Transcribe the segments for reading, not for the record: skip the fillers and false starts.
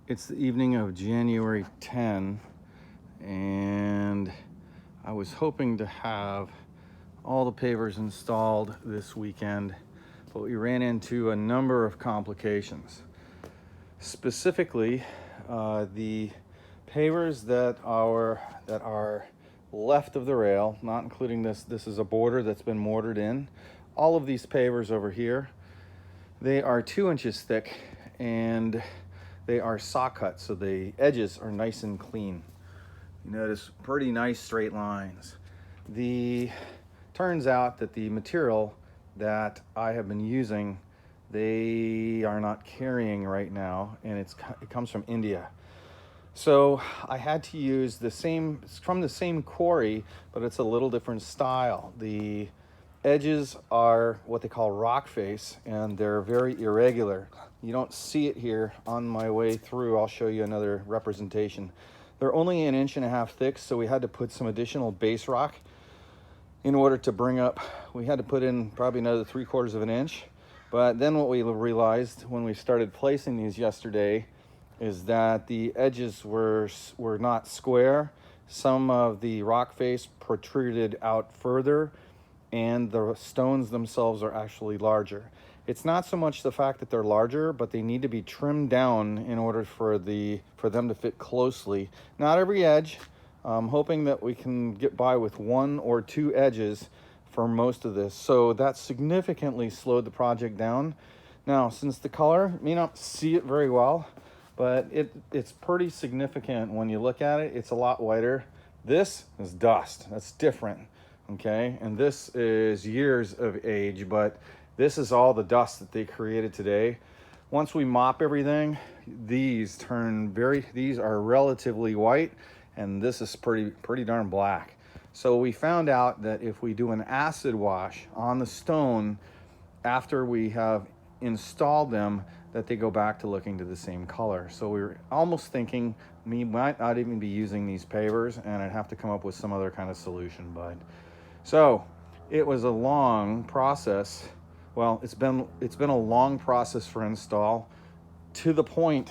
It's the evening of January 10, and I was hoping to have all the pavers installed this weekend, but we ran into a number of complications. Specifically, the pavers that are left of the rail, not including this is a border that's been mortared in. All of these pavers over here, they are 2 inches thick and they are saw cut, so the edges are nice and clean. You notice pretty nice straight lines. Turns out that the material that I have been using, they are not carrying right now, and it comes from India. So I had to use it's from the same quarry, but it's a little different style. The edges are what they call rock face, and they're very irregular. You don't see it here on my way through. I'll show you another representation. They're only 1.5 inches thick, so we had to put some additional base rock in order to bring up. We had to put in probably another 3/4 of an inch. But then what we realized when we started placing these yesterday is that the edges were not square. Some of the rock face protruded out further, and the stones themselves are actually larger. It's not so much the fact that they're larger, but they need to be trimmed down in order for them to fit closely. Not every edge. I'm hoping that we can get by with 1 or 2 edges for most of this. So that significantly slowed the project down. Now, since the color, you may not see it very well, but it's pretty significant when you look at it. It's a lot whiter. This is dust. That's different. Okay, and this is years of age, but this is all the dust that they created today. Once we mop everything, these are relatively white, and this is pretty darn black. So we found out that if we do an acid wash on the stone after we have installed them, that they go back to looking to the same color. So we were almost thinking we might not even be using these pavers, and I'd have to come up with some other kind of solution. So it was a long process. Well, it's been a long process for install, to the point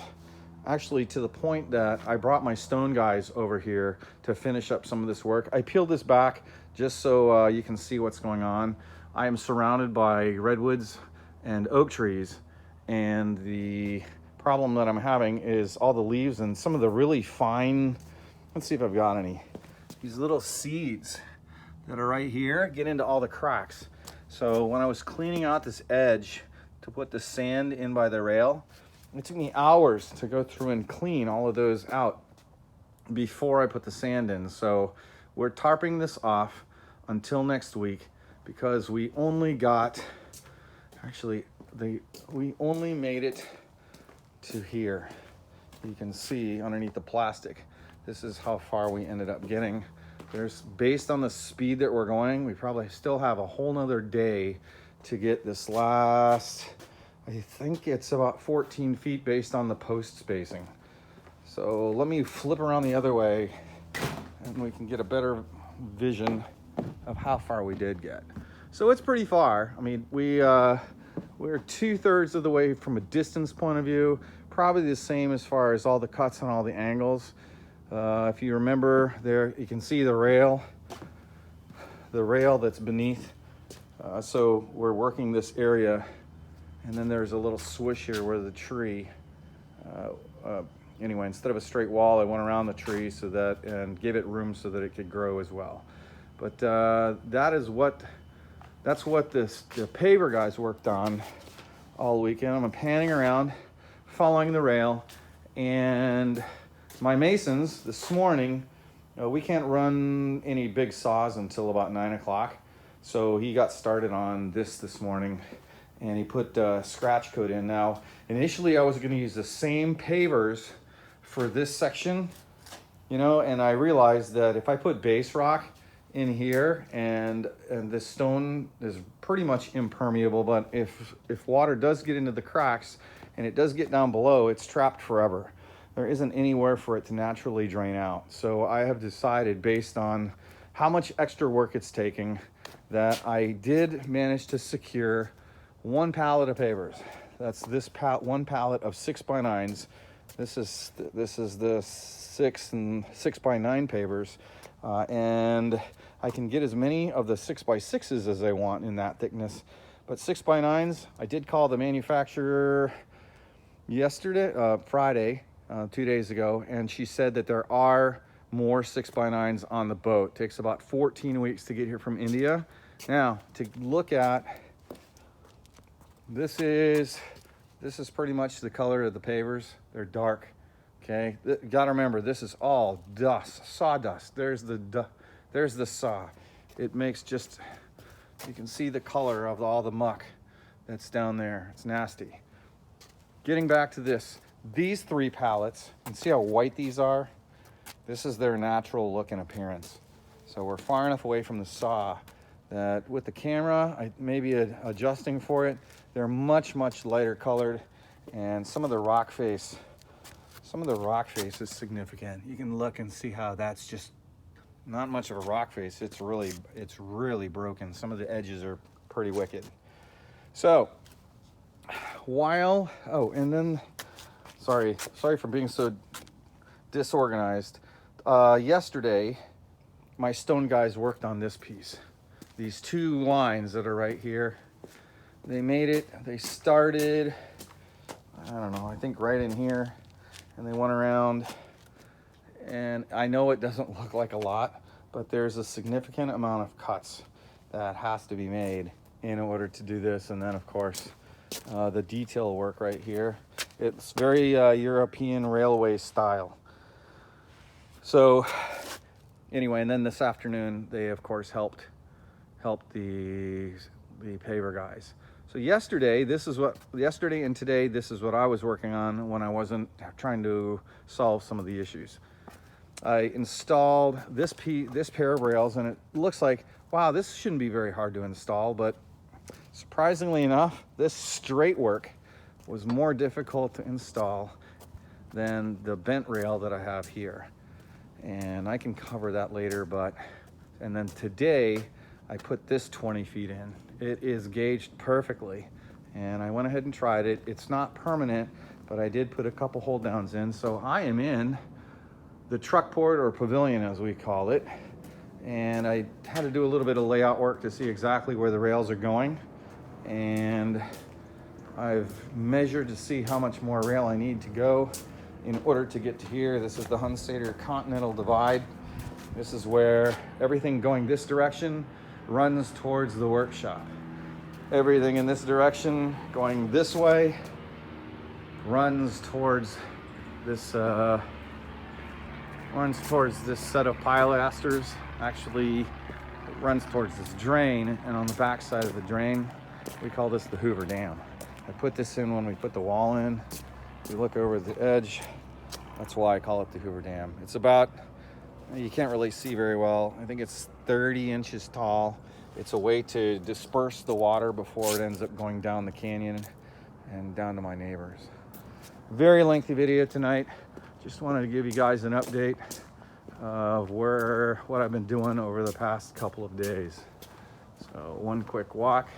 that I brought my stone guys over here to finish up some of this work. I peeled this back just so you can see what's going on. I am surrounded by redwoods and oak trees, and the problem that I'm having is all the leaves and some of the really fine, let's see if I've got any, these little seeds that are right here get into all the cracks. So when I was cleaning out this edge to put the sand in by the rail, it took me hours to go through and clean all of those out before I put the sand in. So we're tarping this off until next week, because we only made it to here. You can see underneath the plastic, this is how far we ended up getting. Based on the speed that we're going, we probably still have a whole nother day to get this last, I think it's about 14 feet based on the post spacing. So let me flip around the other way and we can get a better vision of how far we did get. So it's pretty far. I mean, we're 2/3 of the way from a distance point of view, probably the same as far as all the cuts and all the angles. If you remember there, you can see the rail that's beneath. So we're working this area, and then there's a little swish here where the tree, anyway, instead of a straight wall, I went around the tree and gave it room so that it could grow as well. But that's what the paver guys worked on all weekend. I'm panning around, following the rail, and my masons this morning, we can't run any big saws until about 9 o'clock. So he got started on this morning, and he put scratch coat in. Now, initially I was going to use the same pavers for this section, and I realized that if I put base rock in here, and this stone is pretty much impermeable, but if water does get into the cracks and it does get down below, it's trapped forever. There isn't anywhere for it to naturally drain out. So I have decided, based on how much extra work it's taking, that I did manage to secure 1 pallet of pavers. That's this one pallet of 6x9s This is the 6x9 pavers, and I can get as many of the 6x6s as I want in that thickness. But 6x9s, I did call the manufacturer yesterday, Friday, 2 days ago, and she said that there are more 6x9s on the boat. It takes about 14 weeks to get here from India. Now, to look at, this is pretty much the color of the pavers. They're dark, okay? You gotta remember, this is all dust, sawdust. There's the saw. It makes just, you can see the color of all the muck that's down there. It's nasty. Getting back to this, these 3 pallets, you can see how white these are? This is their natural look and appearance. So we're far enough away from the saw that with the camera, I may be adjusting for it. They're much, much lighter colored, and some of the rock face is significant. You can look and see how that's just not much of a rock face. It's really broken. Some of the edges are pretty wicked. So and then sorry for being so disorganized. Yesterday, my stone guys worked on this piece. These 2 lines that are right here, they made it. They started, I don't know, I think right in here, and they went around. And I know it doesn't look like a lot, but there's a significant amount of cuts that has to be made in order to do this. And then, of course, the detail work right here. It's very European railway style. So anyway, and then this afternoon, they of course helped the paver guys. So yesterday and today, this is what I was working on when I wasn't trying to solve some of the issues. I installed this pair of rails, and it looks like, wow, this shouldn't be very hard to install, but surprisingly enough, this straight work was more difficult to install than the bent rail that I have here. And I can cover that later, and then today I put this 20 feet in. It is gauged perfectly, and I went ahead and tried it. It's not permanent, but I did put a couple hold downs in. So I am in the truck port, or pavilion as we call it, and I had to do a little bit of layout work to see exactly where the rails are going, and I've measured to see how much more rail I need to go in order to get to here. This is the Hunsader Continental Divide. This is where everything going this direction runs towards the workshop. Everything in this direction going this way runs towards this set of pilasters. Actually, it runs towards this drain, and on the back side of the drain, we call this the Hoover Dam. I put this in when we put the wall in. If you look over the edge, that's why I call it the Hoover Dam. It's about, you can't really see very well, I think it's 30 inches tall. It's a way to disperse the water before it ends up going down the canyon and down to my neighbors. Very lengthy video tonight. Just wanted to give you guys an update of what I've been doing over the past couple of days. So one quick walk.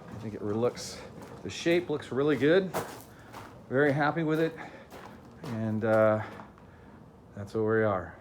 I think the shape looks really good. Very happy with it. And that's where we are.